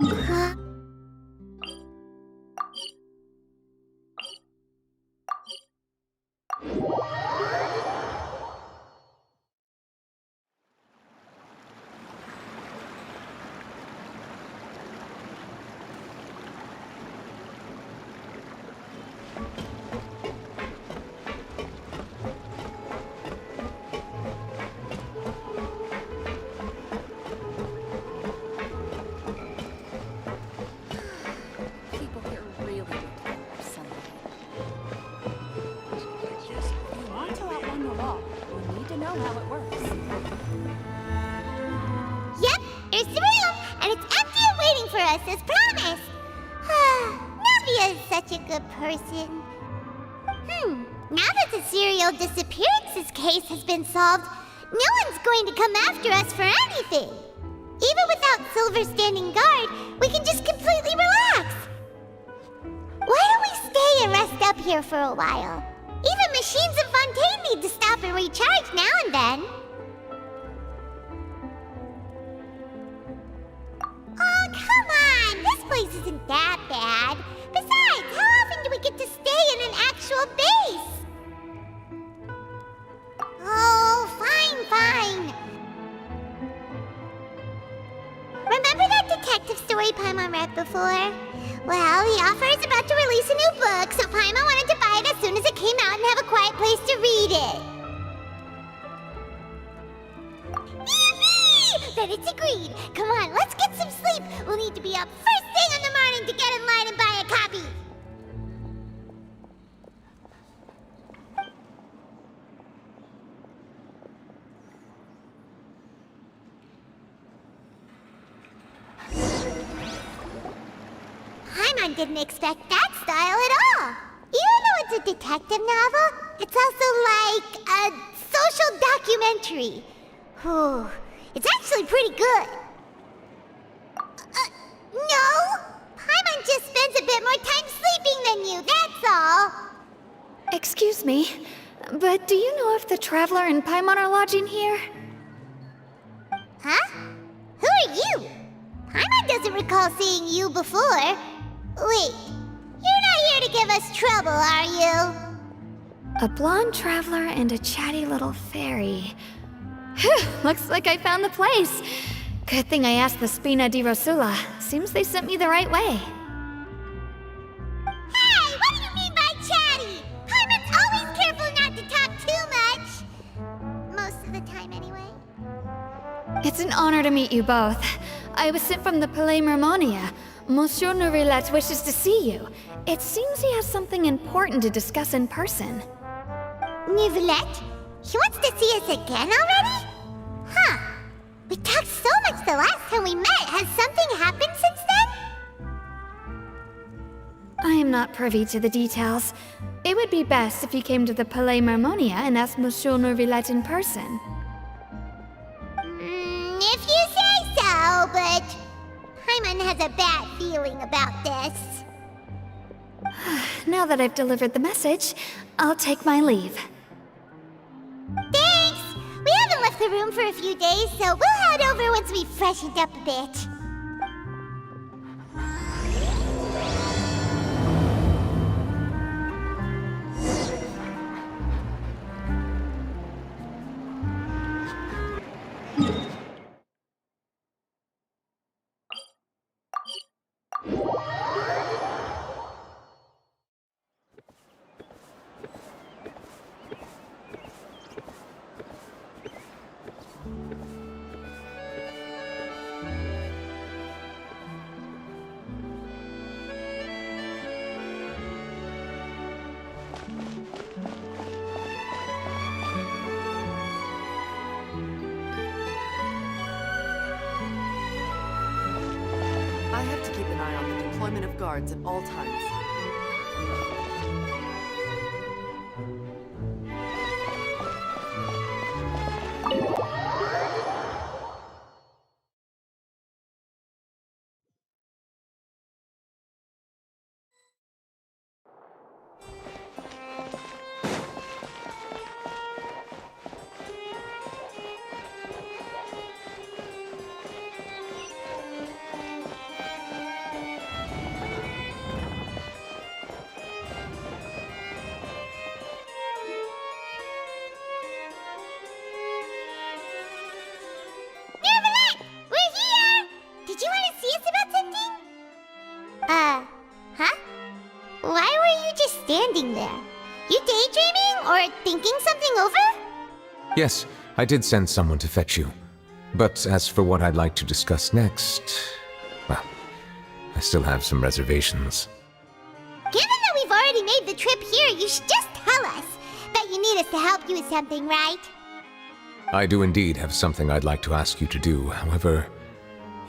Huh? People here really need to get more sunlight. If you want to outrun the law, you need to know how it works. Yep, here's the room, and it's empty and waiting for us as promised. Navia is such a good person. Now that the serial disappearances case has been solved, no one's going to come after us for anything. Even without Silver standing guard, we can just completely relax. Why don't we stay and rest up here for a while? Even machines in Fontaine need to stop and recharge now and then. Oh, come on! This place isn't that bad. Besides, how often do we get to stay in an actual base? Oh, fine. Remember that detective story Paimon read before? Well, the author is about to release a new book, so Paimon wanted to buy it as soon as it came out and have a quiet place to read it. Yippee! Then it's agreed. Come on, let's get some sleep. We'll need to be up first thing in the morning to get in line and buy a copy. Paimon didn't expect that style at all. Even though it's a detective novel, it's also like a social documentary. Whew. It's actually pretty good. No! Paimon just spends a bit more time sleeping than you, that's all. Excuse me, but do you know if the Traveler and Paimon are lodging here? Huh? Who are you? Paimon doesn't recall seeing you before. Wait, you're not here to give us trouble, are you? A blonde traveler and a chatty little fairy. Phew, looks like I found the place. Good thing I asked the Spina di Rosula. Seems they sent me the right way. Hey, what do you mean by chatty? Paimon's always careful not to talk too much. Most of the time, anyway. It's an honor to meet you both. I was sent from the Palais Mermonia. Monsieur Nourilette wishes to see you. It seems he has something important to discuss in person. Nourilette? He wants to see us again already? Huh. We talked so much the last time we met. Has something happened since then? I am not privy to the details. It would be best if you came to the Palais Mermonia and asked Monsieur Nourilette in person. If you say so, but Paimon has a bad feeling about this. Now that I've delivered the message, I'll take my leave. Thanks! We haven't left the room for a few days, so we'll head over once we've freshened up a bit. I have to keep an eye on the deployment of guards at all times. sitting there? You daydreaming or thinking something over? Yes, I did send someone to fetch you. But as for what I'd like to discuss next, well, I still have some reservations. Given that we've already made the trip here, you should just tell us. Bet you need us to help you with something, right? I do indeed have something I'd like to ask you to do. However,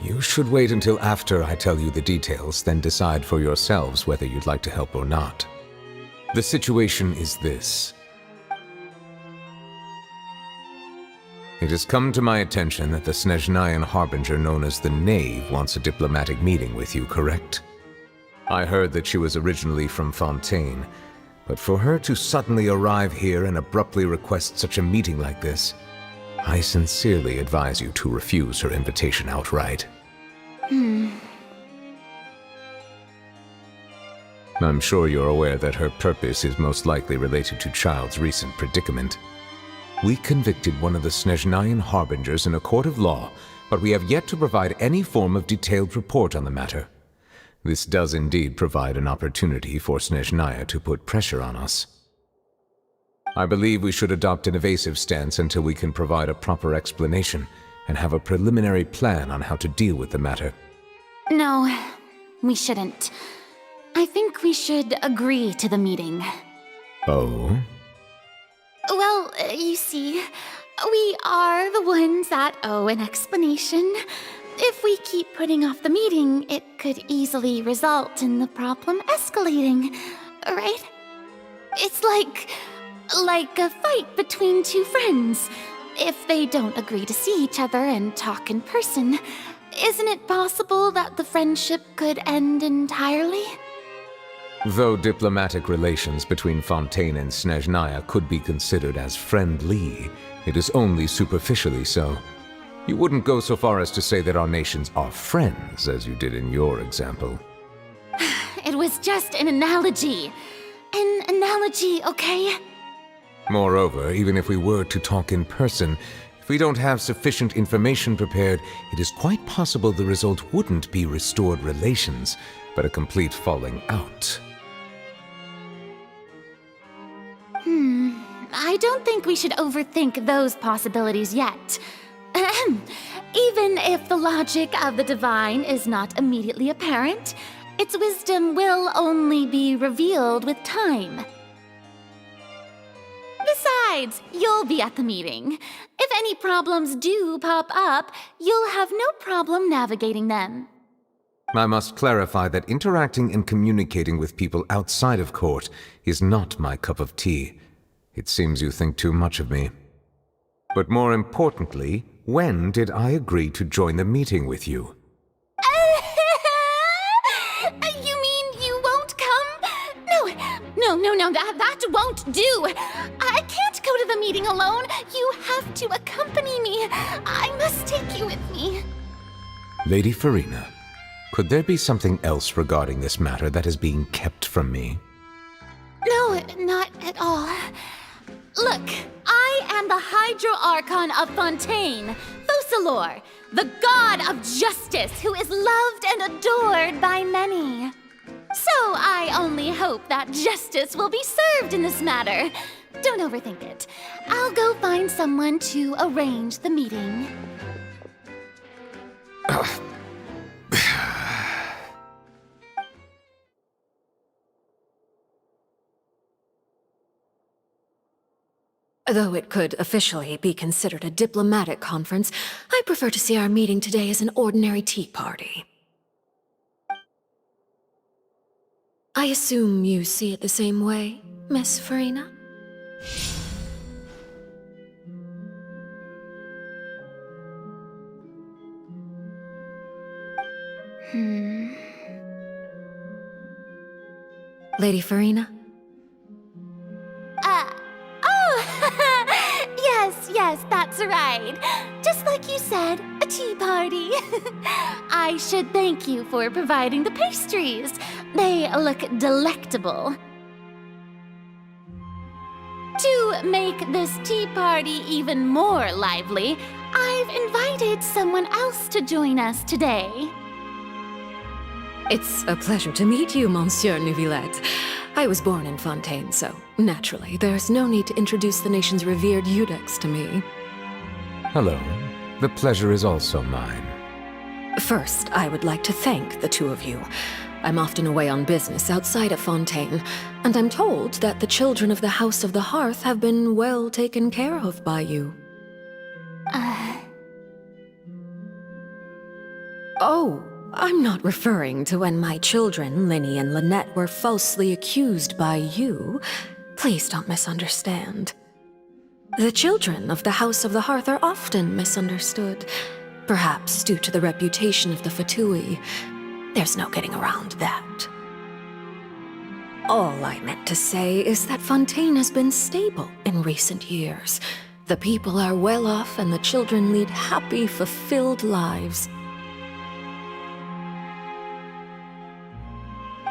you should wait until after I tell you the details, then decide for yourselves whether you'd like to help or not. The situation is this. It has come to my attention that the Snezhnayan harbinger known as the Knave wants a diplomatic meeting with you, correct? I heard that she was originally from Fontaine, but for her to suddenly arrive here and abruptly request such a meeting like this, I sincerely advise you to refuse her invitation outright. I'm sure you're aware that her purpose is most likely related to Child's recent predicament. We convicted one of the Snezhnayan harbingers in a court of law, but we have yet to provide any form of detailed report on the matter. This does indeed provide an opportunity for Snezhnaya to put pressure on us. I believe we should adopt an evasive stance until we can provide a proper explanation and have a preliminary plan on how to deal with the matter. No, we shouldn't. I think we should agree to the meeting. Oh? Well, you see, we are the ones that owe an explanation. If we keep putting off the meeting, it could easily result in the problem escalating, right? It's like a fight between two friends. If they don't agree to see each other and talk in person, isn't it possible that the friendship could end entirely? Though diplomatic relations between Fontaine and Snezhnaya could be considered as friendly, it is only superficially so. You wouldn't go so far as to say that our nations are friends, as you did in your example. It was just an analogy. An analogy, okay? Moreover, even if we were to talk in person, if we don't have sufficient information prepared, it is quite possible the result wouldn't be restored relations, but a complete falling out. I don't think we should overthink those possibilities yet. Even if the logic of the divine is not immediately apparent, its wisdom will only be revealed with time. Besides, you'll be at the meeting. If any problems do pop up, you'll have no problem navigating them. I must clarify that interacting and communicating with people outside of court is not my cup of tea. It seems you think too much of me. But more importantly, when did I agree to join the meeting with you? You mean you won't come? No, that won't do. I can't go to the meeting alone. You have to accompany me. I must take you with me. Lady Farina, could there be something else regarding this matter that is being kept from me? No, not at all. Look, I am the Hydro-Archon of Fontaine, Focalor, the god of justice who is loved and adored by many. So I only hope that justice will be served in this matter. Don't overthink it. I'll go find someone to arrange the meeting. Though it could officially be considered a diplomatic conference, I prefer to see our meeting today as an ordinary tea party. I assume you see it the same way, Miss Farina? Lady Farina? Yes, that's right. Just like you said, a tea party. I should thank you for providing the pastries. They look delectable. To make this tea party even more lively, I've invited someone else to join us today. It's a pleasure to meet you, Monsieur Neuvillette. I was born in Fontaine, so naturally, there's no need to introduce the nation's revered Eudex to me. Hello. The pleasure is also mine. First, I would like to thank the two of you. I'm often away on business outside of Fontaine, and I'm told that the children of the House of the Hearth have been well taken care of by you. Oh, I'm not referring to when my children, Linny and Lynette, were falsely accused by you. Please don't misunderstand. The children of the House of the Hearth are often misunderstood, perhaps due to the reputation of the Fatui. There's no getting around that. All I meant to say is that Fontaine has been stable in recent years. The people are well off and the children lead happy, fulfilled lives.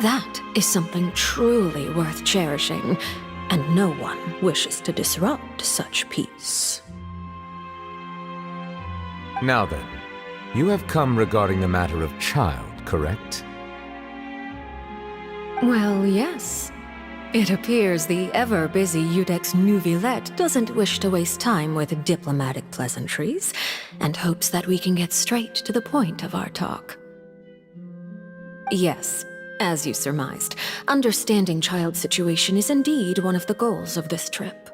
That is something truly worth cherishing, and no one wishes to disrupt such peace. Now then, you have come regarding the matter of child, correct? Well, yes. It appears the ever-busy Eudex Neuvillette doesn't wish to waste time with diplomatic pleasantries, and hopes that we can get straight to the point of our talk. Yes, as you surmised, understanding child's situation is indeed one of the goals of this trip.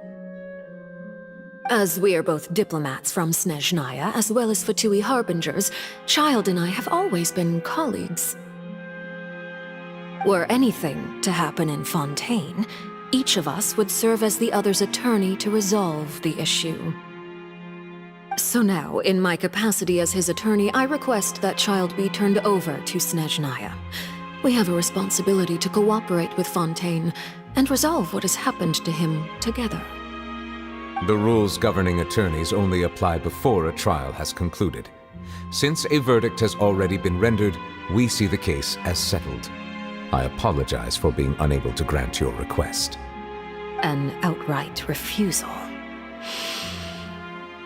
As we are both diplomats from Snezhnaya, as well as Fatui harbingers, Child and I have always been colleagues. Were anything to happen in Fontaine, each of us would serve as the other's attorney to resolve the issue. So now, in my capacity as his attorney, I request that Child be turned over to Snezhnaya. We have a responsibility to cooperate with Fontaine and resolve what has happened to him together. The rules governing attorneys only apply before a trial has concluded. Since a verdict has already been rendered, we see the case as settled. I apologize for being unable to grant your request. An outright refusal.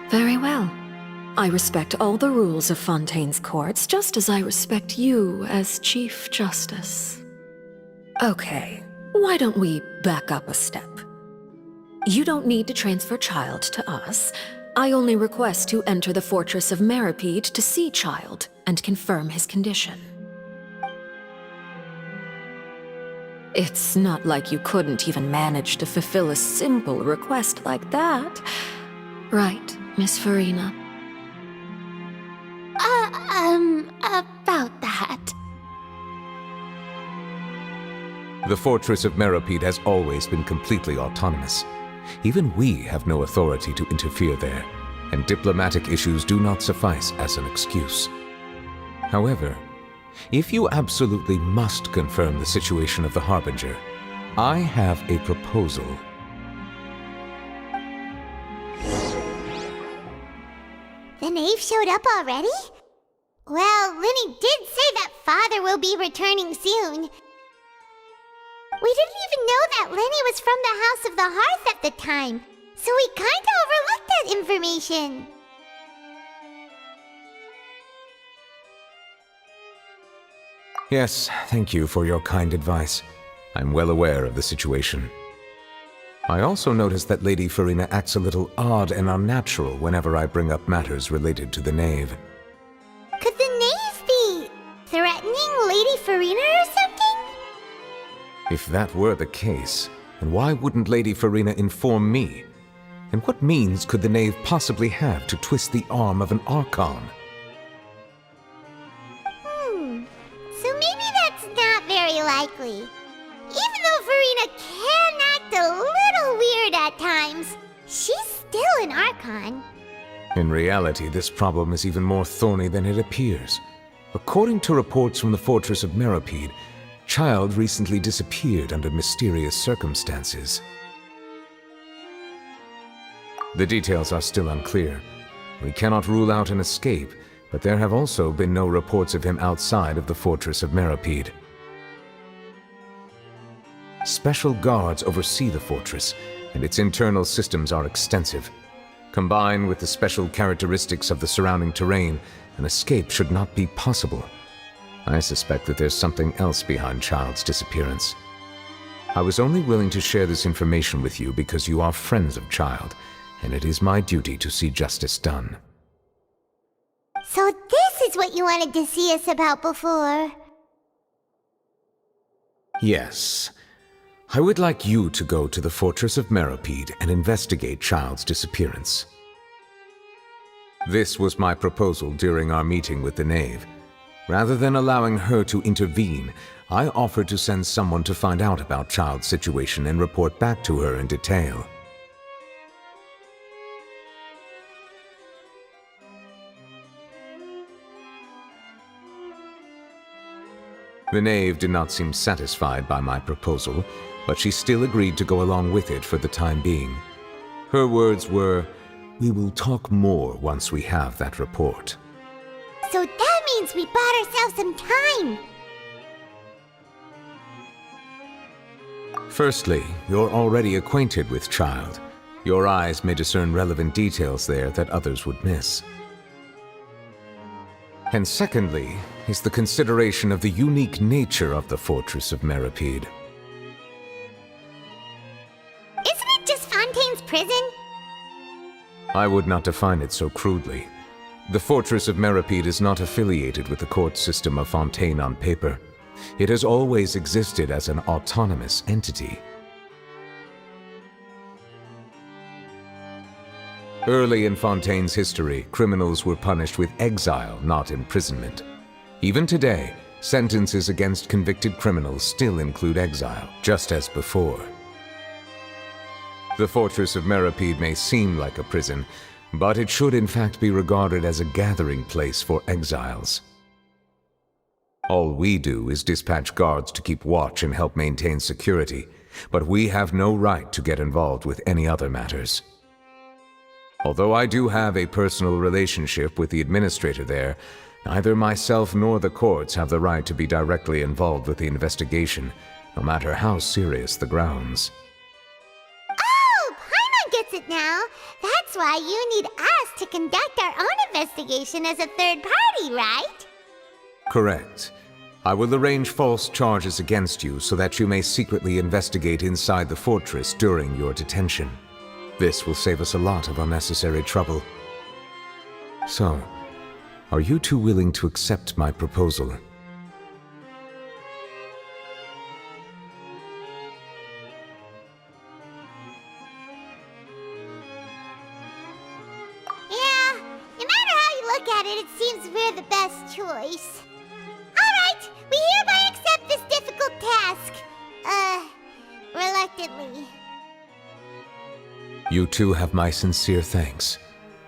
Very well. I respect all the rules of Fontaine's courts, just as I respect you as Chief Justice. Okay, why don't we back up a step? You don't need to transfer Child to us. I only request to enter the Fortress of Meripede to see Child and confirm his condition. It's not like you couldn't even manage to fulfill a simple request like that. Right, Miss Farina? About that. The Fortress of Meripede has always been completely autonomous. Even we have no authority to interfere there, and diplomatic issues do not suffice as an excuse. However, if you absolutely must confirm the situation of the Harbinger, I have a proposal. The knave showed up already? Well, Linny did say that Father will be returning soon. We didn't even know that Linny was from the House of the Hearth at the time, so we kinda overlooked that information. Yes, thank you for your kind advice. I'm well aware of the situation. I also noticed that Lady Farina acts a little odd and unnatural whenever I bring up matters related to the knave. Could the knave be threatening Lady Farina or something? If that were the case, then why wouldn't Lady Farina inform me? And what means could the knave possibly have to twist the arm of an Archon? So maybe that's not very likely. Even though Farina can act a little weird at times, she's still an Archon. In reality, this problem is even more thorny than it appears. According to reports from the Fortress of Meripede, Child recently disappeared under mysterious circumstances. The details are still unclear. We cannot rule out an escape, but there have also been no reports of him outside of the Fortress of Meripede. Special guards oversee the fortress, and its internal systems are extensive. Combined with the special characteristics of the surrounding terrain, an escape should not be possible. I suspect that there's something else behind Child's disappearance. I was only willing to share this information with you because you are friends of Child, and it is my duty to see justice done. So this is what you wanted to see us about before. Yes. I would like you to go to the Fortress of Meropide and investigate Child's disappearance. This was my proposal during our meeting with the Knave. Rather than allowing her to intervene, I offered to send someone to find out about Child's situation and report back to her in detail. The Knave did not seem satisfied by my proposal, but she still agreed to go along with it for the time being. Her words were, "We will talk more once we have that report." So that means we bought ourselves some time. Firstly, you're already acquainted with Child. Your eyes may discern relevant details there that others would miss. And secondly, is the consideration of the unique nature of the Fortress of Meropide. Isn't it just Fontaine's prison? I would not define it so crudely. The Fortress of Meropide is not affiliated with the court system of Fontaine on paper. It has always existed as an autonomous entity. Early in Fontaine's history, criminals were punished with exile, not imprisonment. Even today, sentences against convicted criminals still include exile, just as before. The Fortress of Meropide may seem like a prison, but it should in fact be regarded as a gathering place for exiles. All we do is dispatch guards to keep watch and help maintain security, but we have no right to get involved with any other matters. Although I do have a personal relationship with the administrator there, neither myself nor the courts have the right to be directly involved with the investigation, no matter how serious the grounds. Oh, Paimon gets it now. That's why you need us to conduct our own investigation as a third party, right? Correct. I will arrange false charges against you so that you may secretly investigate inside the fortress during your detention. This will save us a lot of unnecessary trouble. So, are you two willing to accept my proposal? Yeah, no matter how you look at it, it seems we're the best choice. Alright, we hereby accept this difficult task. Reluctantly. You two have my sincere thanks.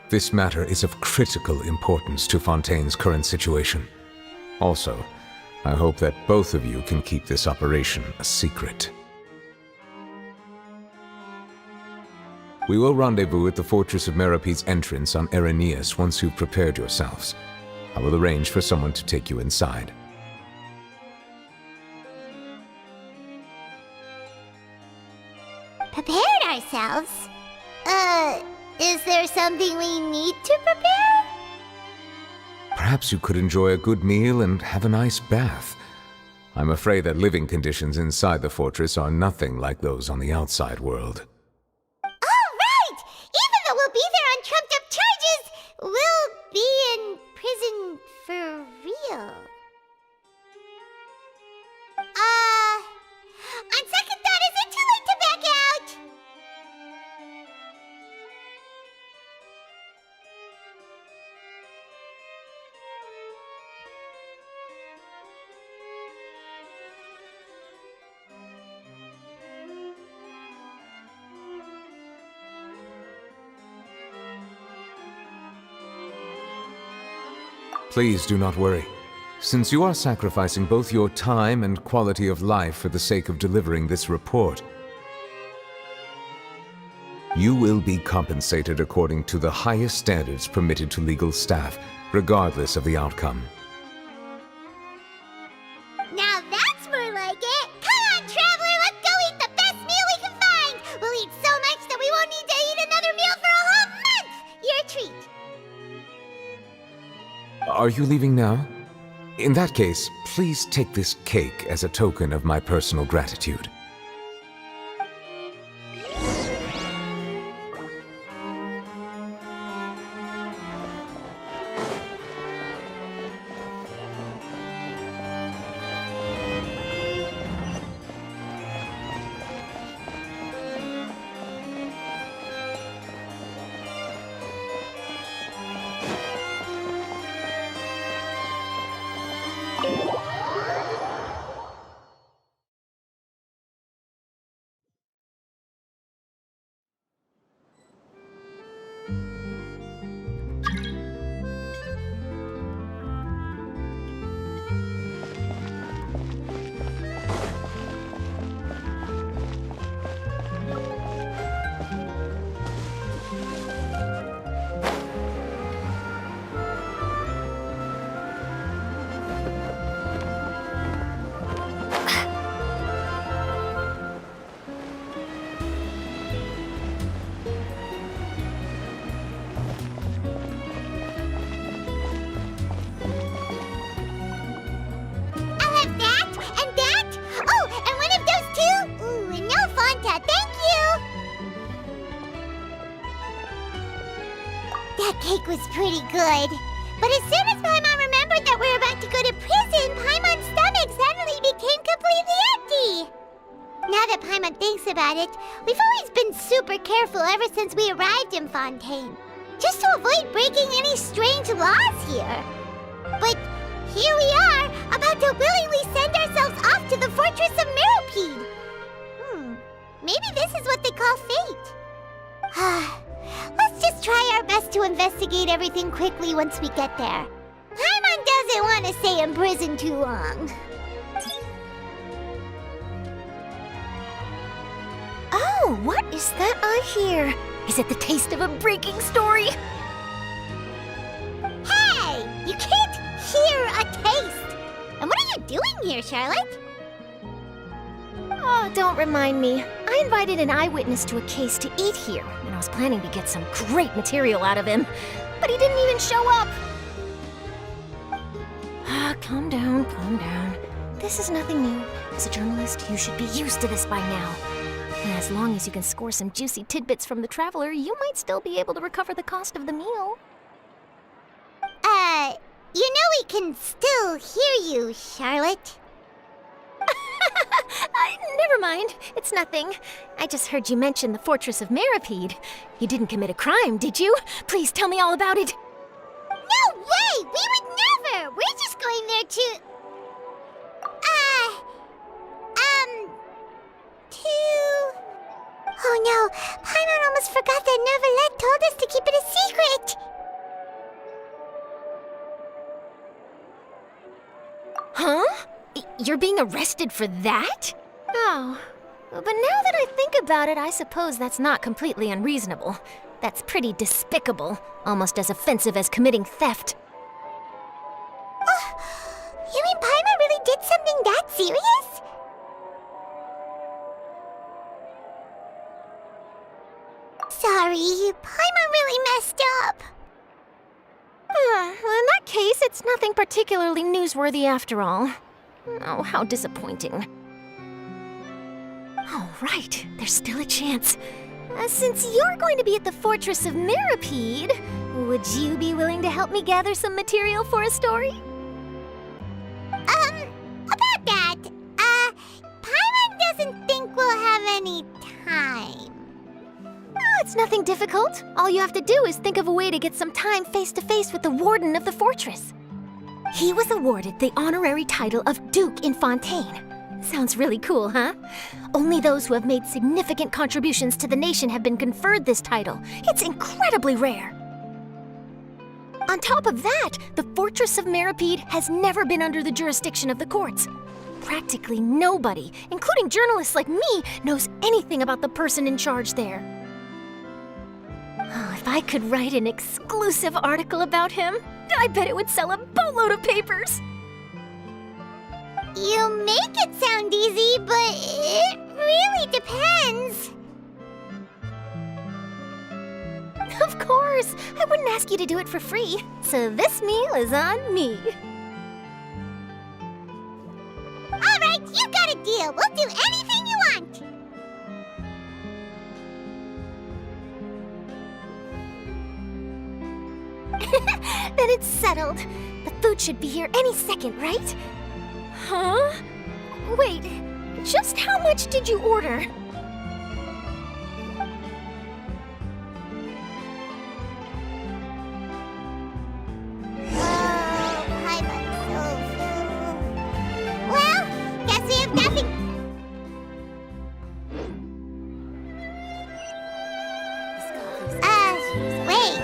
This matter is of critical importance to Fontaine's current situation. Also, I hope that both of you can keep this operation a secret. We will rendezvous at the Fortress of Meropide's entrance on Erinius once you've prepared yourselves. I will arrange for someone to take you inside. Prepared ourselves? Is there something we need to prepare? Perhaps you could enjoy a good meal and have a nice bath. I'm afraid that living conditions inside the fortress are nothing like those on the outside world. Oh, right! Even though we'll be there on trumped-up charges, we'll be in prison for real. On second thought, is it too late to back out? Please do not worry. Since you are sacrificing both your time and quality of life for the sake of delivering this report, you will be compensated according to the highest standards permitted to legal staff, regardless of the outcome. Now that's more like it! Come on, traveler, let's go eat the best meal we can find! We'll eat so much that we won't need to eat another meal for a whole month! Your treat! Are you leaving now? In that case, please take this cake as a token of my personal gratitude. was pretty good. But as soon as Paimon remembered that we were about to go to prison, Paimon's stomach suddenly became completely empty. Now that Paimon thinks about it, we've always been super careful ever since we arrived in Fontaine, just to avoid breaking any strange laws here. But here we are, about to willingly send ourselves off to the Fortress of Mirapede. Maybe this is what they call fate. Let's just try our best to investigate everything quickly once we get there. Paimon doesn't want to stay in prison too long. Oh, what is that I hear? Is it the taste of a breaking story? Hey! You can't hear a taste! And what are you doing here, Charlotte? Oh, don't remind me. I invited an eyewitness to a case to eat here, and I was planning to get some great material out of him. But he didn't even show up. Calm down, calm down. This is nothing new. As a journalist, you should be used to this by now. And as long as you can score some juicy tidbits from the traveler, you might still be able to recover the cost of the meal. You know we can still hear you, Charlotte. Never mind. It's nothing. I just heard you mention the Fortress of Mirapede. You didn't commit a crime, did you? Please tell me all about it. No way! We would never! We're just going there to... Oh no, Paimon almost forgot that Neverlet told us to keep it a secret! Huh? You're being arrested for that? Oh, but now that I think about it, I suppose that's not completely unreasonable. That's pretty despicable, almost as offensive as committing theft. You mean Paimon really did something that serious? Sorry, Paimon really messed up. Well, in that case, it's nothing particularly newsworthy after all. Oh, how disappointing. All right, there's still a chance. Since you're going to be at the Fortress of Mirapede, would you be willing to help me gather some material for a story? About that, Paimon doesn't think we'll have any time. Oh, it's nothing difficult. All you have to do is think of a way to get some time face-to-face with the warden of the fortress. He was awarded the honorary title of Duke in Fontaine. Sounds really cool, huh? Only those who have made significant contributions to the nation have been conferred this title. It's incredibly rare. On top of that, the Fortress of Mirapede has never been under the jurisdiction of the courts. Practically nobody, including journalists like me, knows anything about the person in charge there. Oh, if I could write an exclusive article about him, I bet it would sell a boatload of papers. You make it sound easy, but it really depends. Of course, I wouldn't ask you to do it for free, so this meal is on me. All right, you got a deal. We'll do anything you want. Then it's settled. The food should be here any second, right? Huh? Wait, just how much did you order? Well, guess we have nothing. Wait.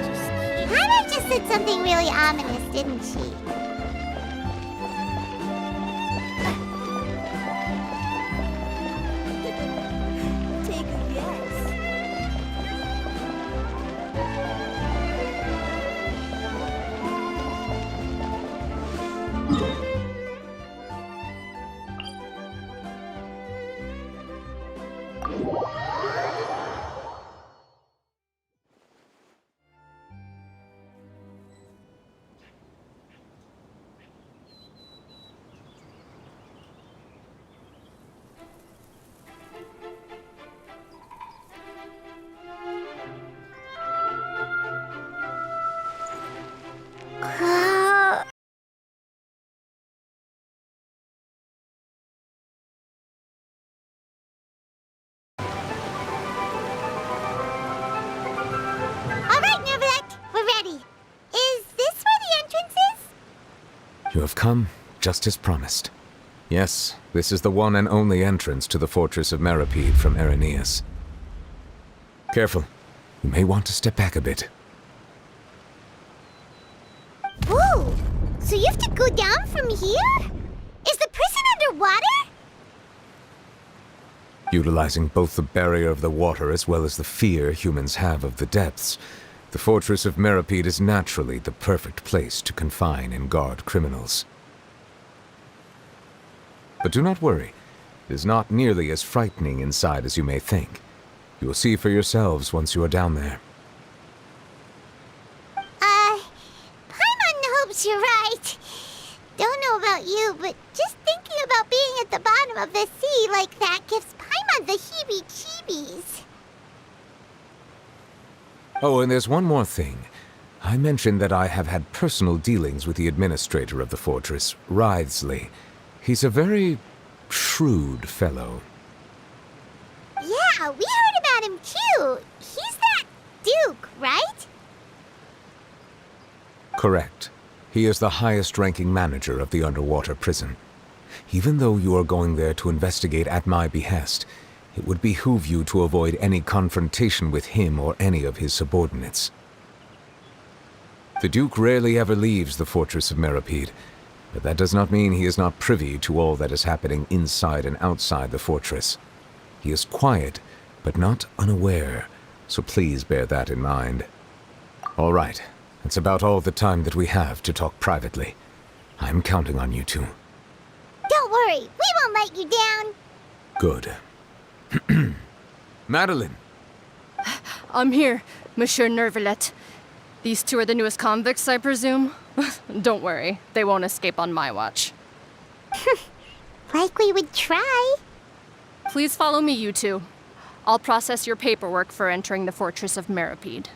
Hannah just said something really ominous, didn't she? Take a guess. You have come just as promised. Yes, this is the one and only entrance to the fortress of Meripede from Irenaeus. Careful. You may want to step back a bit. Whoa! So you have to go down from here? Is the prison underwater? Utilizing both the barrier of the water as well as the fear humans have of the depths, the fortress of Meripede is naturally the perfect place to confine and guard criminals. But do not worry. It is not nearly as frightening inside as you may think. You will see for yourselves once you are down there. Paimon hopes you're right. Don't know about you, but just thinking about being at the bottom of the sea like that gives Paimon the heebie-jeebies. Oh, and there's one more thing. I mentioned that I have had personal dealings with the administrator of the fortress, Wriothesley. He's a very shrewd fellow. Yeah, we heard about him too. He's that Duke, right? Correct. He is the highest-ranking manager of the underwater prison. Even though you are going there to investigate at my behest, it would behoove you to avoid any confrontation with him or any of his subordinates. The Duke rarely ever leaves the fortress of Meripede, but that does not mean he is not privy to all that is happening inside and outside the fortress. He is quiet, but not unaware, so please bear that in mind. All right, that's about all the time that we have to talk privately. I'm counting on you two. Don't worry, we won't let you down. Good. Madeline! I'm here, Monsieur Nervalet. These two are the newest convicts, I presume? Don't worry, they won't escape on my watch. Like we would try. Please follow me, you two. I'll process your paperwork for entering the Fortress of Meripede.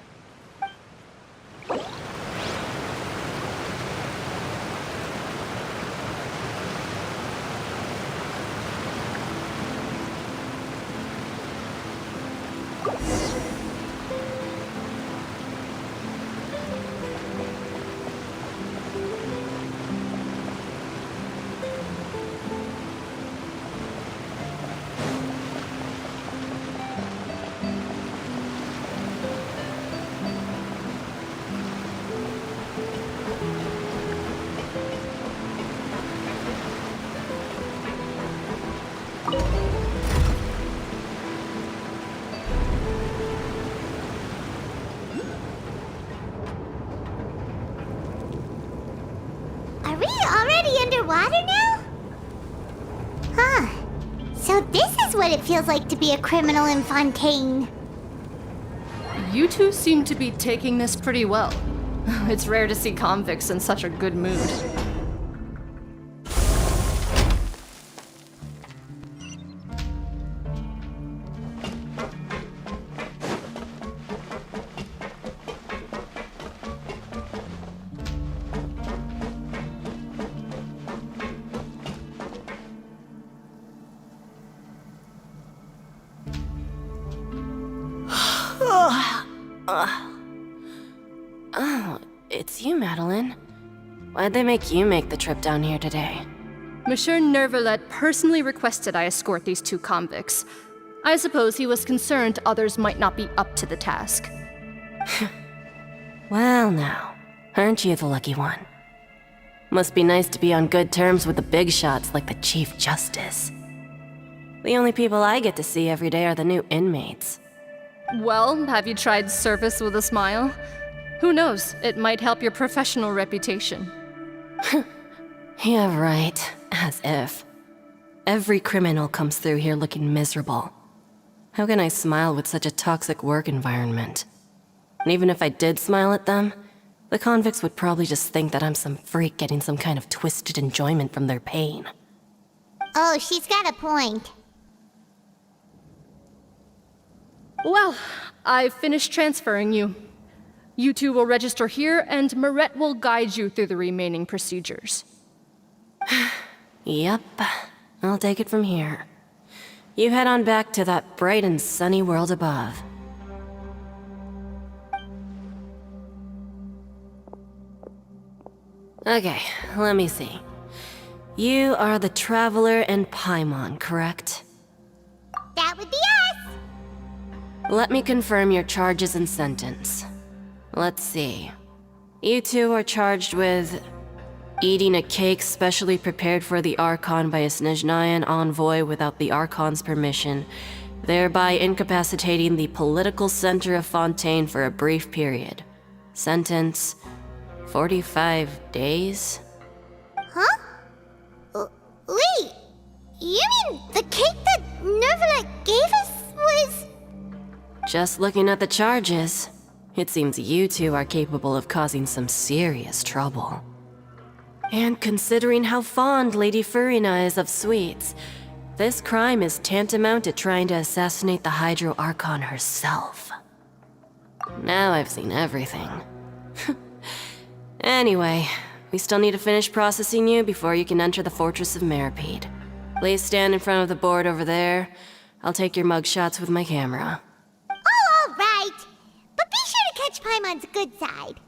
Are we already underwater now? Huh. So this is what it feels like to be a criminal in Fontaine. You two seem to be taking this pretty well. It's rare to see convicts in such a good mood. Oh, it's you, Madeline. Why'd they make you make the trip down here today? Monsieur Nervalet personally requested I escort these two convicts. I suppose he was concerned others might not be up to the task. Well now, aren't you the lucky one? Must be nice to be on good terms with the big shots like the Chief Justice. The only people I get to see every day are the new inmates. Well, have you tried service with a smile? Who knows, it might help your professional reputation. Yeah, right. As if. Every criminal comes through here looking miserable. How can I smile with such a toxic work environment? And even if I did smile at them, the convicts would probably just think that I'm some freak getting some kind of twisted enjoyment from their pain. Oh, she's got a point. Well, I've finished transferring you. You two will register here, and Marette will guide you through the remaining procedures. Yep, I'll take it from here. You head on back to that bright and sunny world above. Okay, let me see. You are the Traveler and Paimon, correct? That would be us! Let me confirm your charges and sentence. Let's see. You two are charged with eating a cake specially prepared for the Archon by a Snezhnayan envoy without the Archon's permission, thereby incapacitating the political center of Fontaine for a brief period. Sentence: 45 days? Huh? Wait, you mean the cake that Nervalet gave us was... Just looking at the charges, it seems you two are capable of causing some serious trouble. And considering how fond Lady Furina is of sweets, this crime is tantamount to trying to assassinate the Hydro Archon herself. Now I've seen everything. Anyway, we still need to finish processing you before you can enter the Fortress of Meripede. Please stand in front of the board over there. I'll take your mugshots with my camera. Oh, all right. But be sure to catch Paimon's good side.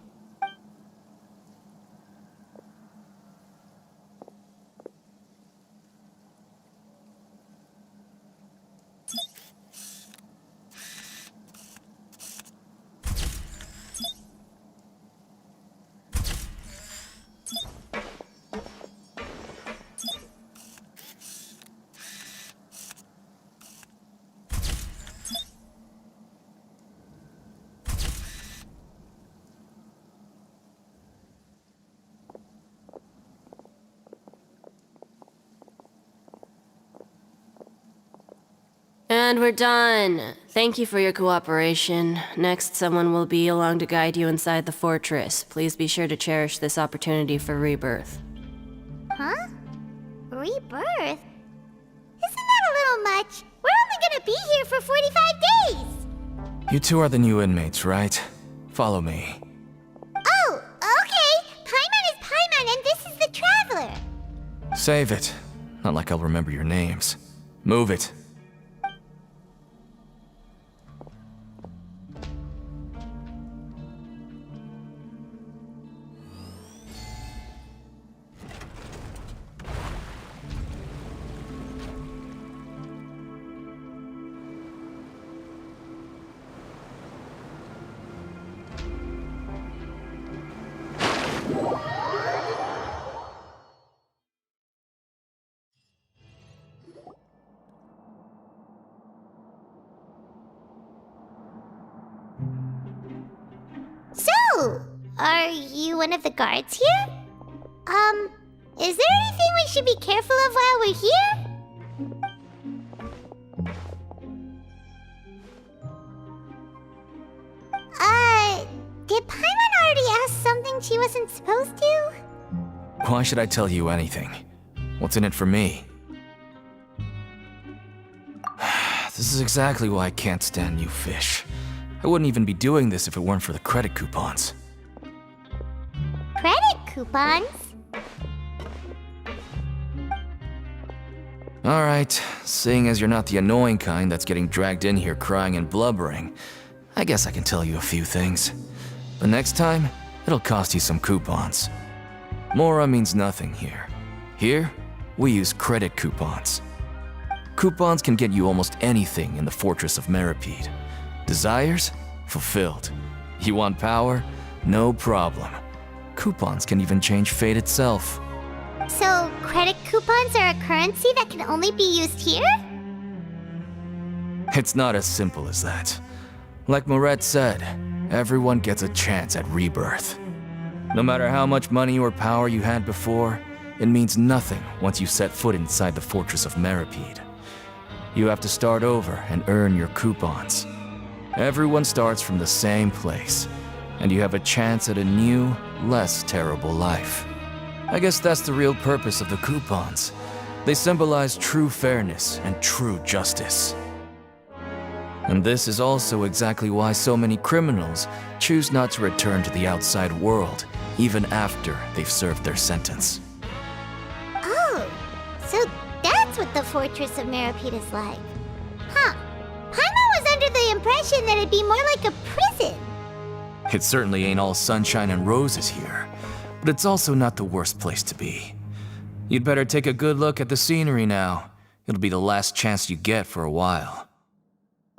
And we're done. Thank you for your cooperation. Next, someone will be along to guide you inside the fortress. Please be sure to cherish this opportunity for rebirth. Huh? Rebirth? Isn't that a little much? We're only gonna be here for 45 days! You two are the new inmates, right? Follow me. Oh, okay! Paimon is Paimon and this is the Traveler! Save it. Not like I'll remember your names. Move it. So, are you one of the guards here? Is there anything we should be careful of while we're here? Did Paimon already ask something she wasn't supposed to? Why should I tell you anything? What's in it for me? This is exactly why I can't stand you fish. I wouldn't even be doing this if it weren't for the credit coupons. Credit coupons? Alright, seeing as you're not the annoying kind that's getting dragged in here crying and blubbering, I guess I can tell you a few things. But next time, it'll cost you some coupons. Mora means nothing here. Here, we use credit coupons. Coupons can get you almost anything in the Fortress of Meripede. Desires? Fulfilled. You want power? No problem. Coupons can even change fate itself. So, credit coupons are a currency that can only be used here? It's not as simple as that. Like Moret said, everyone gets a chance at rebirth. No matter how much money or power you had before, it means nothing once you set foot inside the Fortress of Meripede. You have to start over and earn your coupons. Everyone starts from the same place, and you have a chance at a new, less terrible life. I guess that's the real purpose of the coupons. They symbolize true fairness and true justice. And this is also exactly why so many criminals choose not to return to the outside world, even after they've served their sentence. Oh, so that's what the Fortress of Meripede is like. Huh. Paimon was under the impression that it'd be more like a prison. It certainly ain't all sunshine and roses here. but it's also not the worst place to be. You'd better take a good look at the scenery now. It'll be the last chance you get for a while.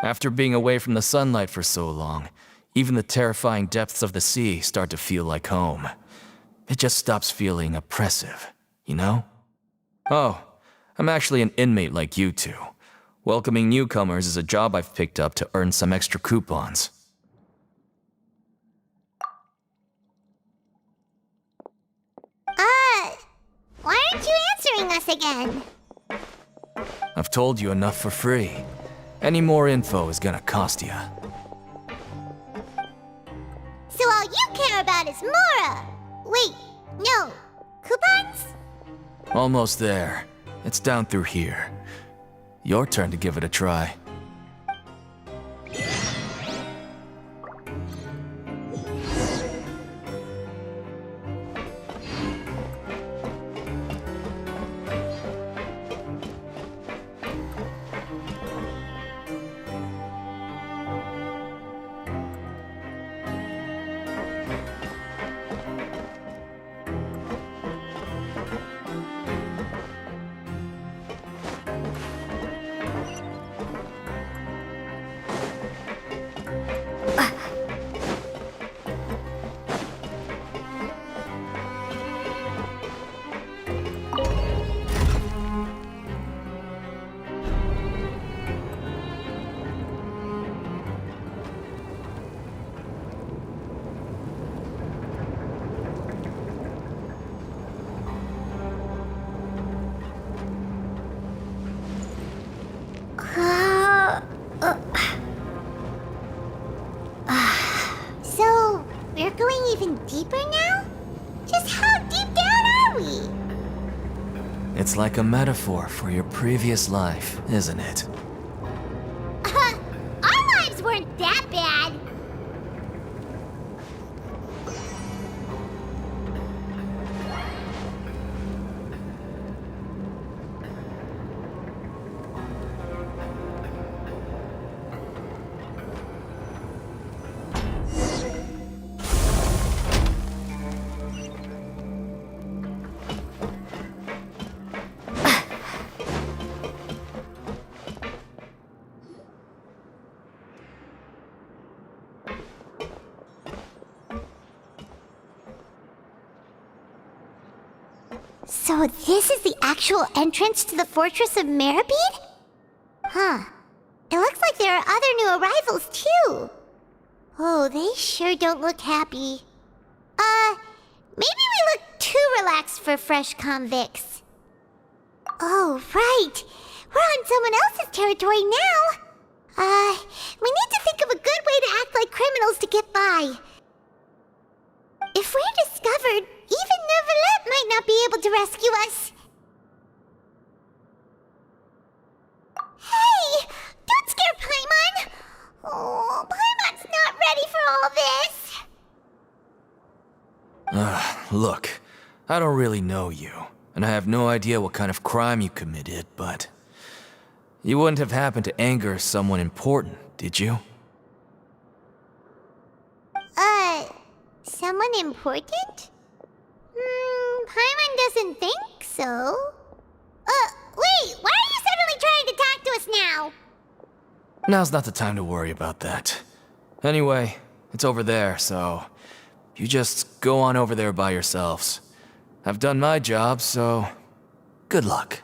After being away from the sunlight for so long, even the terrifying depths of the sea start to feel like home. It just stops feeling oppressive, you know? Oh, I'm actually an inmate like you two. Welcoming newcomers is a job I've picked up to earn some extra coupons. Why aren't you answering us again? I've told you enough for free. Any more info is gonna cost you. So all you care about is Mora! Wait, no. Coupons? Almost there. It's down through here. Your turn to give it a try. So, we're going even deeper now? Just how deep down are we? It's like a metaphor for your previous life, isn't it? Our lives weren't that bad. So this is the actual entrance to the Fortress of Meribed? Huh. It looks like there are other new arrivals, too. Oh, they sure don't look happy. Maybe we look too relaxed for fresh convicts. Oh, right. We're on someone else's territory now. We need to think of a good way to act like criminals to get by. If we're discovered, even Neuvillette might not be able to rescue us. Hey! Don't scare Paimon! Oh, Paimon's not ready for all this! Look, I don't really know you, and I have no idea what kind of crime you committed, but... You wouldn't have happened to anger someone important, did you? Someone important? Paimon doesn't think so. Wait, why are you suddenly trying to talk to us now? Now's not the time to worry about that. Anyway, it's over there, so... You just go on over there by yourselves. I've done my job, so... Good luck.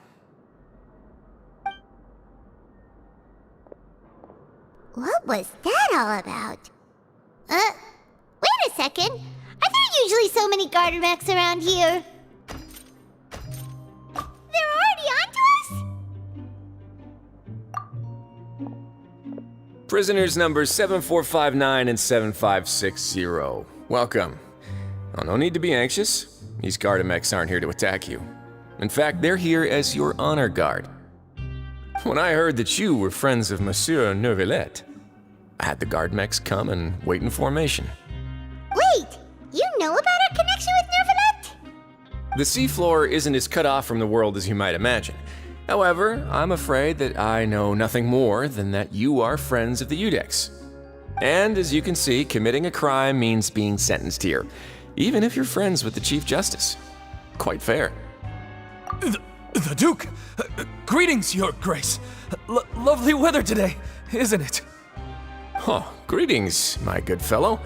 What was that all about? Wait a second. Are there usually so many garter mechs around here? They're already onto us? Prisoners numbers 7459 and 7560. Welcome. Oh, no need to be anxious. These Gardamex aren't here to attack you. In fact, they're here as your honor guard. When I heard that you were friends of Monsieur Neuvillette, I had the Gardamex come and wait in formation. Wait, you know about our connection with Neuvillette? The seafloor isn't as cut off from the world as you might imagine. However, I'm afraid that I know nothing more than that you are friends of the Udex. And as you can see, committing a crime means being sentenced here. even if you're friends with the Chief Justice. Quite fair. The Duke! Greetings, Your Grace. Lovely weather today, isn't it? Oh, greetings, my good fellow.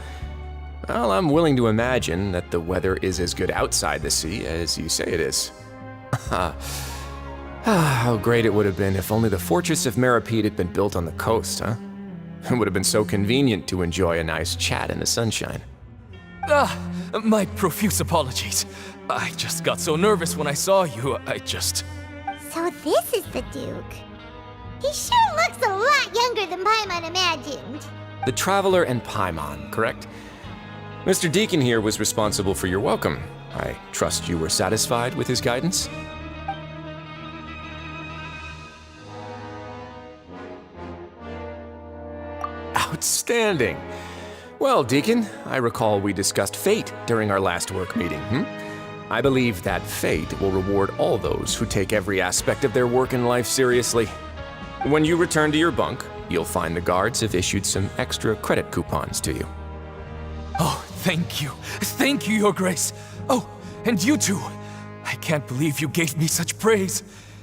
Well, I'm willing to imagine that the weather is as good outside the sea as you say it is. How great it would have been if only the Fortress of Meripede had been built on the coast, huh? It would have been so convenient to enjoy a nice chat in the sunshine. My profuse apologies. I just got so nervous when I saw you, So this is the Duke. He sure looks a lot younger than Paimon imagined. The Traveler and Paimon, correct? Mr. Deacon here was responsible for your welcome. I trust you were satisfied with his guidance? Outstanding. Well, Deacon, I recall we discussed fate during our last work meeting, I believe that fate will reward all those who take every aspect of their work in life seriously. When you return to your bunk, you'll find the guards have issued some extra credit coupons to you. Oh, thank you. Thank you, Your Grace. Oh, and you too. I can't believe you gave me such praise.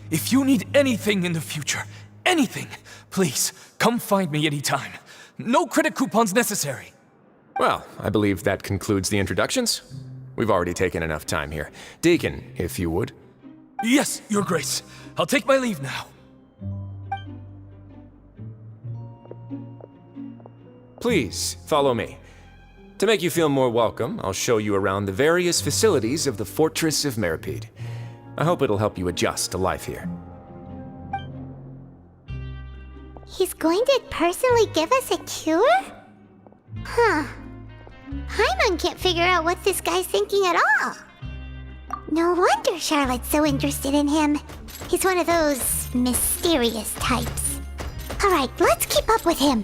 If you need anything in the future, anything, please, come find me anytime. No credit coupons necessary. Well, I believe that concludes the introductions. We've already taken enough time here. Deacon, if you would. Yes, Your Grace. I'll take my leave now. Please, follow me. To make you feel more welcome, I'll show you around the various facilities of the Fortress of Meripede. I hope it'll help you adjust to life here. He's going to personally give us a cure? Huh. Paimon can't figure out what this guy's thinking at all. No wonder Charlotte's so interested in him. He's one of those mysterious types. Alright, let's keep up with him.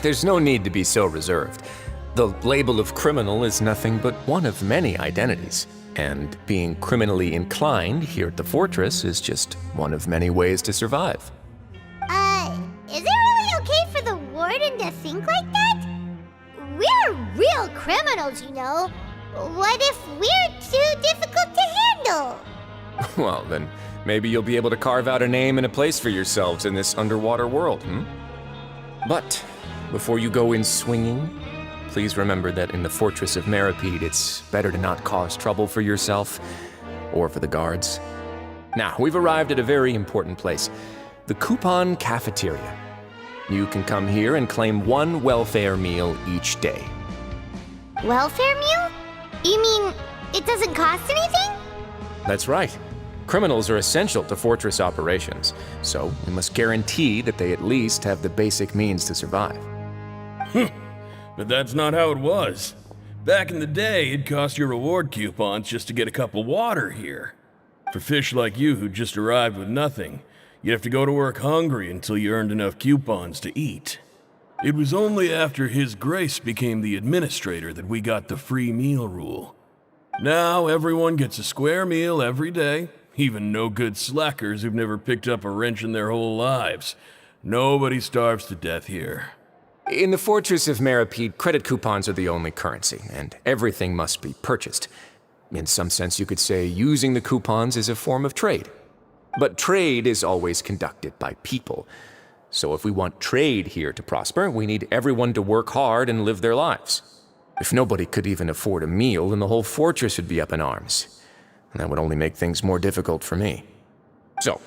There's no need to be so reserved. The label of criminal is nothing but one of many identities, and being criminally inclined here at the fortress is just one of many ways to survive. Is it really okay for the warden to think like that? We're real criminals, you know. What if we're too difficult to handle? Well, then maybe you'll be able to carve out a name and a place for yourselves in this underwater world, But before you go in swinging, please remember that in the Fortress of Meripede, it's better to not cause trouble for yourself or for the guards. Now, we've arrived at a very important place, the Coupon Cafeteria. You can come here and claim one welfare meal each day. Welfare meal? You mean it doesn't cost anything? That's right. Criminals are essential to fortress operations, so we must guarantee that they at least have the basic means to survive. But that's not how it was. Back in the day, it cost you reward coupons just to get a cup of water here. For fish like you who just arrived with nothing, you'd have to go to work hungry until you earned enough coupons to eat. It was only after His Grace became the administrator that we got the free meal rule. Now everyone gets a square meal every day, even no-good slackers who've never picked up a wrench in their whole lives. Nobody starves to death here. In the Fortress of Meripede, credit coupons are the only currency, and everything must be purchased. In some sense, you could say using the coupons is a form of trade. But trade is always conducted by people. So if we want trade here to prosper, we need everyone to work hard and live their lives. If nobody could even afford a meal, then the whole fortress would be up in arms. And that would only make things more difficult for me. So,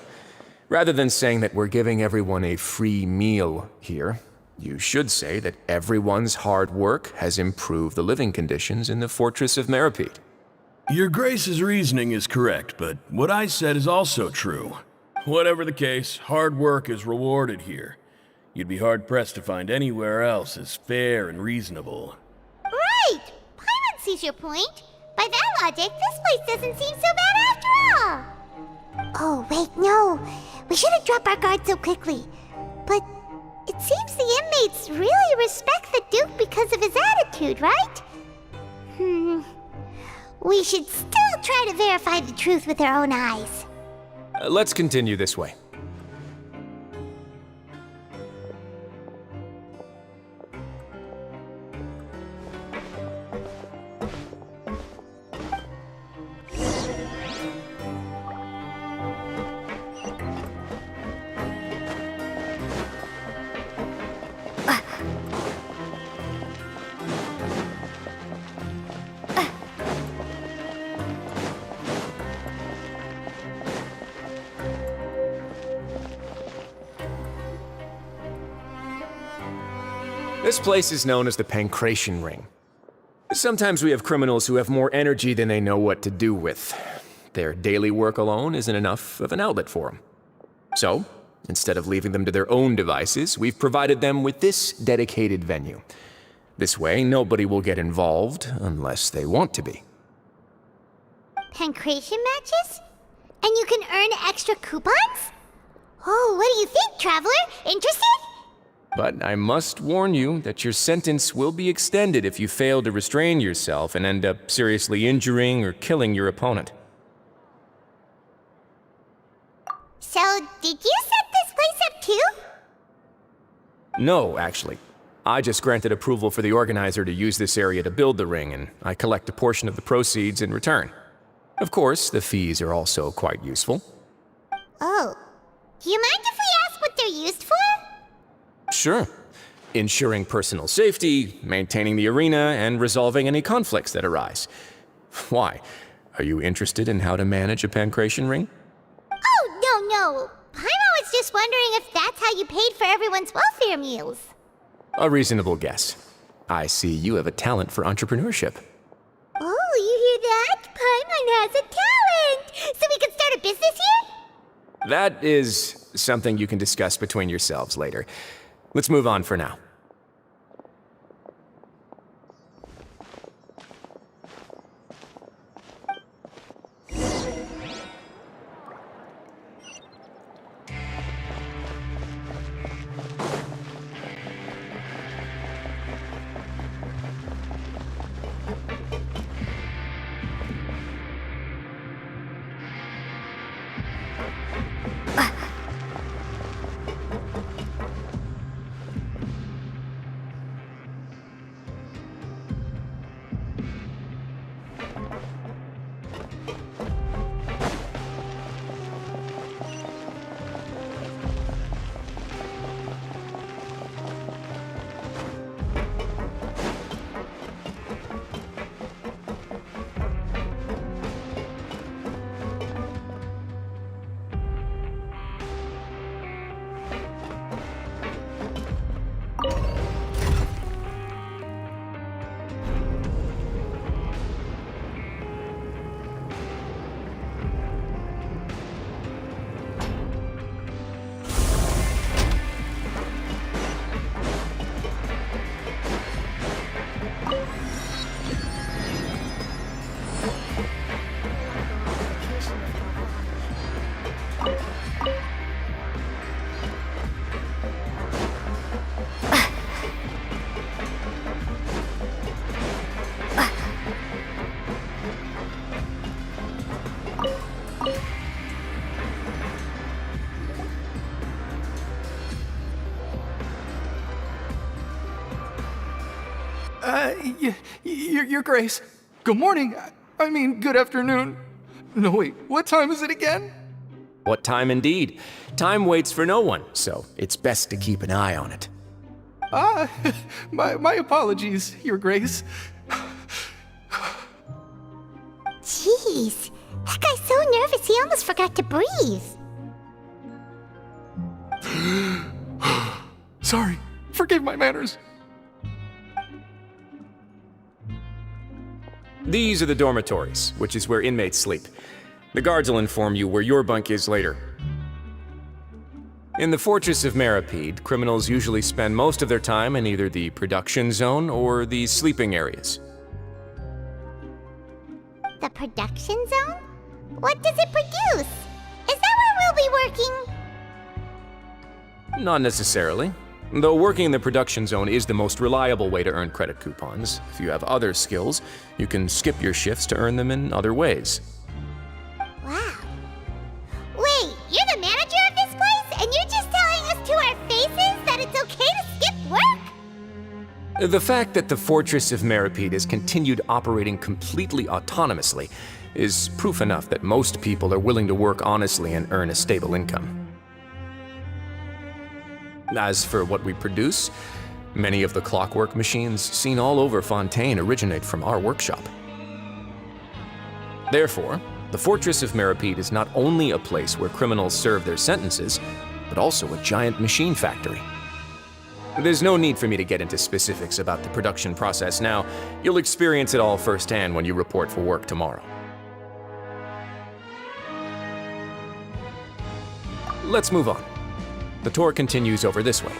rather than saying that we're giving everyone a free meal here, you should say that everyone's hard work has improved the living conditions in the Fortress of Meripede. Your Grace's reasoning is correct, but what I said is also true. Whatever the case, hard work is rewarded here. You'd be hard-pressed to find anywhere else as fair and reasonable. Right! Paimon sees your point. By that logic, this place doesn't seem so bad after all. Oh, wait, no. We shouldn't drop our guard so quickly. But it seems the inmates really respect the Duke because of his attitude, right? We should still try to verify the truth with our own eyes. Let's continue this way. This place is known as the Pancration Ring. Sometimes we have criminals who have more energy than they know what to do with. Their daily work alone isn't enough of an outlet for them. So, instead of leaving them to their own devices, we've provided them with this dedicated venue. This way, nobody will get involved unless they want to be. Pancration matches? And you can earn extra coupons? Oh, what do you think, Traveler? Interested? But I must warn you that your sentence will be extended if you fail to restrain yourself and end up seriously injuring or killing your opponent. So, did you set this place up too? No, actually. I just granted approval for the organizer to use this area to build the ring, and I collect a portion of the proceeds in return. Of course, the fees are also quite useful. Oh. Do you mind if we ask what they're used for? Sure. Ensuring personal safety, maintaining the arena, and resolving any conflicts that arise. Why? Are you interested in how to manage a pancration ring? Oh, no. Paimon was just wondering if that's how you paid for everyone's welfare meals. A reasonable guess. I see you have a talent for entrepreneurship. Oh, you hear that? Paimon has a talent! So we can start a business here? That is something you can discuss between yourselves later. Let's move on for now. Your Grace. Good morning. I mean, good afternoon. No, wait, what time is it again? What time indeed? Time waits for no one, so it's best to keep an eye on it. My apologies, Your Grace. Jeez, that guy's so nervous he almost forgot to breathe. Sorry, forgive my manners. These are the dormitories, which is where inmates sleep. The guards will inform you where your bunk is later. In the Fortress of Maripede, criminals usually spend most of their time in either the production zone or the sleeping areas. The production zone? What does it produce? Is that where we'll be working? Not necessarily. Though working in the production zone is the most reliable way to earn credit coupons, if you have other skills, you can skip your shifts to earn them in other ways. Wow. Wait, you're the manager of this place, and you're just telling us to our faces that it's okay to skip work? The fact that the Fortress of Meripede has continued operating completely autonomously is proof enough that most people are willing to work honestly and earn a stable income. As for what we produce, many of the clockwork machines seen all over Fontaine originate from our workshop. Therefore, the Fortress of Meripede is not only a place where criminals serve their sentences, but also a giant machine factory. There's no need for me to get into specifics about the production process now. You'll experience it all firsthand when you report for work tomorrow. Let's move on. The tour continues over this way.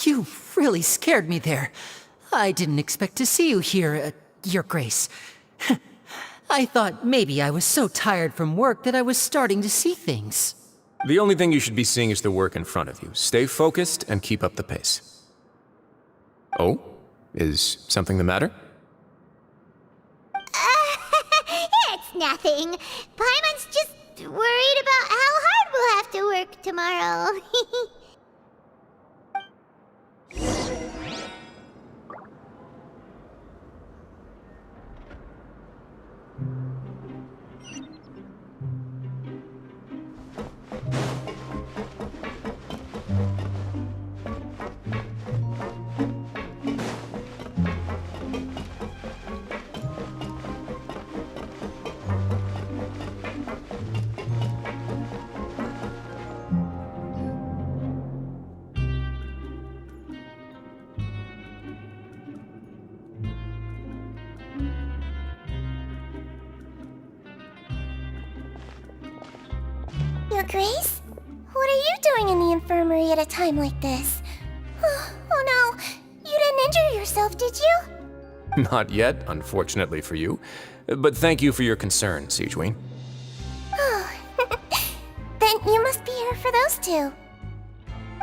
You really scared me there. I didn't expect to see you here, Your Grace. I thought maybe I was so tired from work that I was starting to see things. The only thing you should be seeing is the work in front of you. Stay focused and keep up the pace. Oh? Is something the matter? It's nothing. Paimon's just worried about how hard we'll have to work tomorrow. Your Grace? What are you doing in the infirmary at a time like this? Oh no, you didn't injure yourself, did you? Not yet, unfortunately for you. But thank you for your concern, Sigewin. Oh, then you must be here for those two.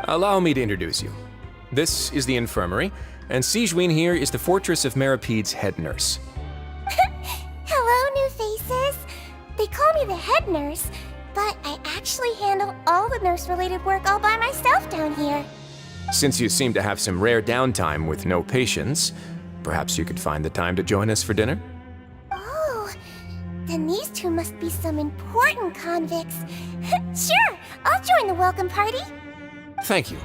Allow me to introduce you. This is the infirmary, and Sigewin here is the Fortress of Meripede's head nurse. Hello, new faces. They call me the head nurse, but I actually handle all the nurse-related work all by myself down here. Since you seem to have some rare downtime with no patients, perhaps you could find the time to join us for dinner? Oh, then these two must be some important convicts. Sure, I'll join the welcome party. Thank you.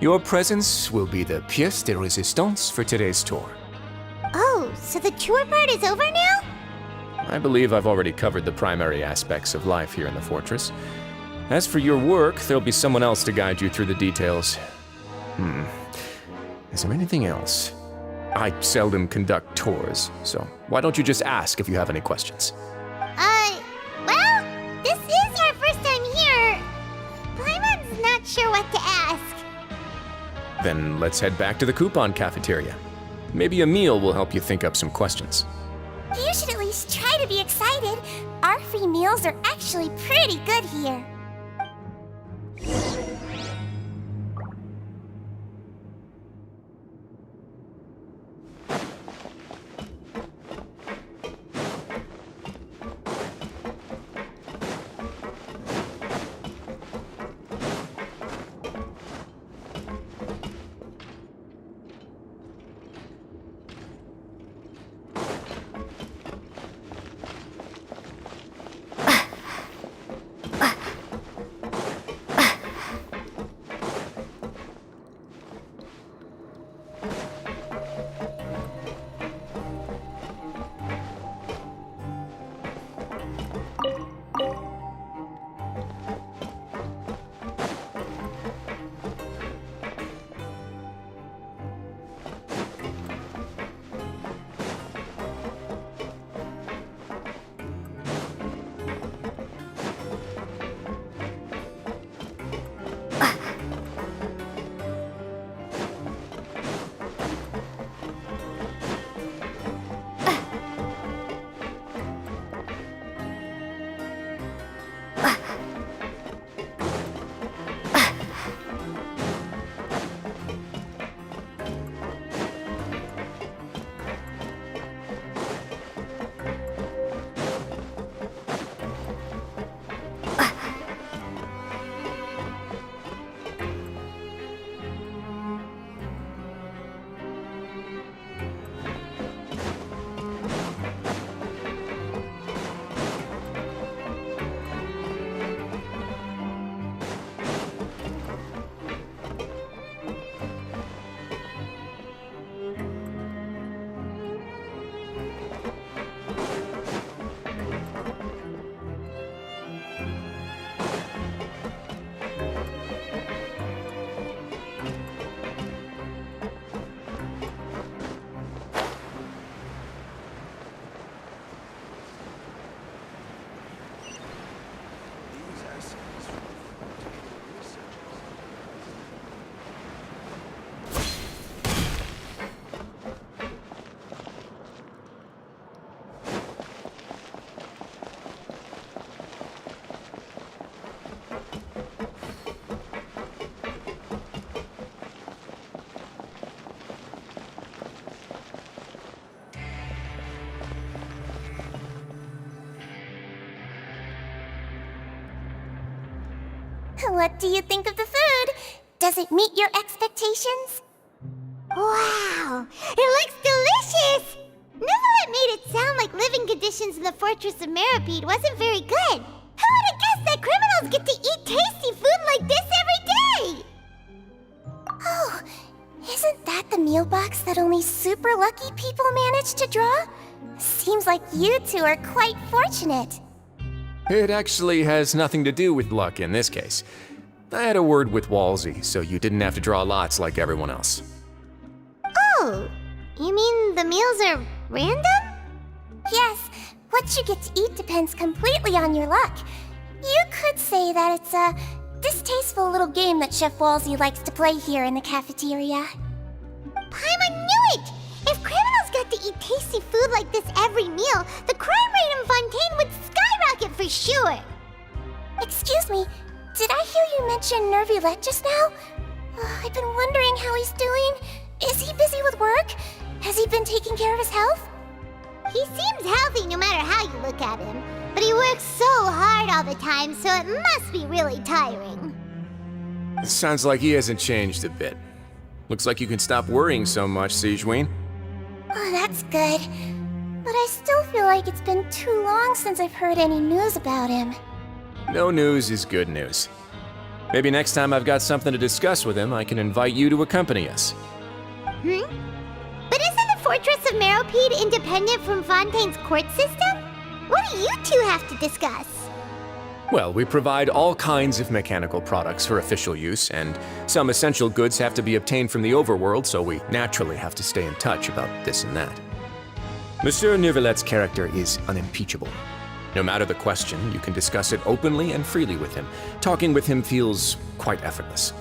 Your presence will be the pièce de résistance for today's tour. Oh, so the tour part is over now? I believe I've already covered the primary aspects of life here in the fortress. As for your work, there'll be someone else to guide you through the details. Is there anything else? I seldom conduct tours, so why don't you just ask if you have any questions? Well, this is our first time here. Paimon's not sure what to ask. Then let's head back to the coupon cafeteria. Maybe a meal will help you think up some questions. You should at least try to be excited. Our free meals are actually pretty good here. What do you think of the food? Does it meet your expectations? Wow, it looks delicious! Neverlet made it sound like living conditions in the Fortress of Meropide wasn't very good. Who would have guessed that criminals get to eat tasty food like this every day? Oh, isn't that the meal box that only super lucky people manage to draw? Seems like you two are quite fortunate. It actually has nothing to do with luck in this case. I had a word with Walsey, so you didn't have to draw lots like everyone else. Oh, you mean the meals are random? Yes, what you get to eat depends completely on your luck. You could say that it's a distasteful little game that Chef Walsey likes to play here in the cafeteria. Paimon knew it! If criminals got to eat tasty food like this every meal, the crime rate in Fontaine would skyrocket for sure! Excuse me, did I hear you mention Nervulette just now? I've been wondering how he's doing. Is he busy with work? Has he been taking care of his health? He seems healthy no matter how you look at him, but he works so hard all the time, so it must be really tiring. It sounds like he hasn't changed a bit. Looks like you can stop worrying so much, Sigewinne. Oh, that's good. But I still feel like it's been too long since I've heard any news about him. No news is good news. Maybe next time I've got something to discuss with him, I can invite you to accompany us. But isn't the Fortress of Meropide independent from Fontaine's court system? What do you two have to discuss? Well, we provide all kinds of mechanical products for official use, and some essential goods have to be obtained from the overworld, so we naturally have to stay in touch about this and that. Monsieur Nervulette's character is unimpeachable. No matter the question, you can discuss it openly and freely with him. Talking with him feels quite effortless.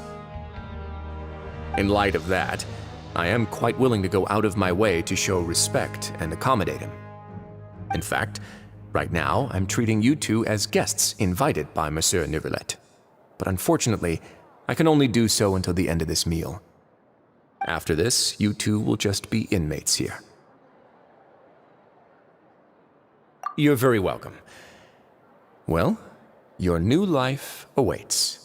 In light of that, I am quite willing to go out of my way to show respect and accommodate him. In fact, right now, I'm treating you two as guests invited by Monsieur Nervulette. But unfortunately, I can only do so until the end of this meal. After this, you two will just be inmates here. You're very welcome. Well, your new life awaits.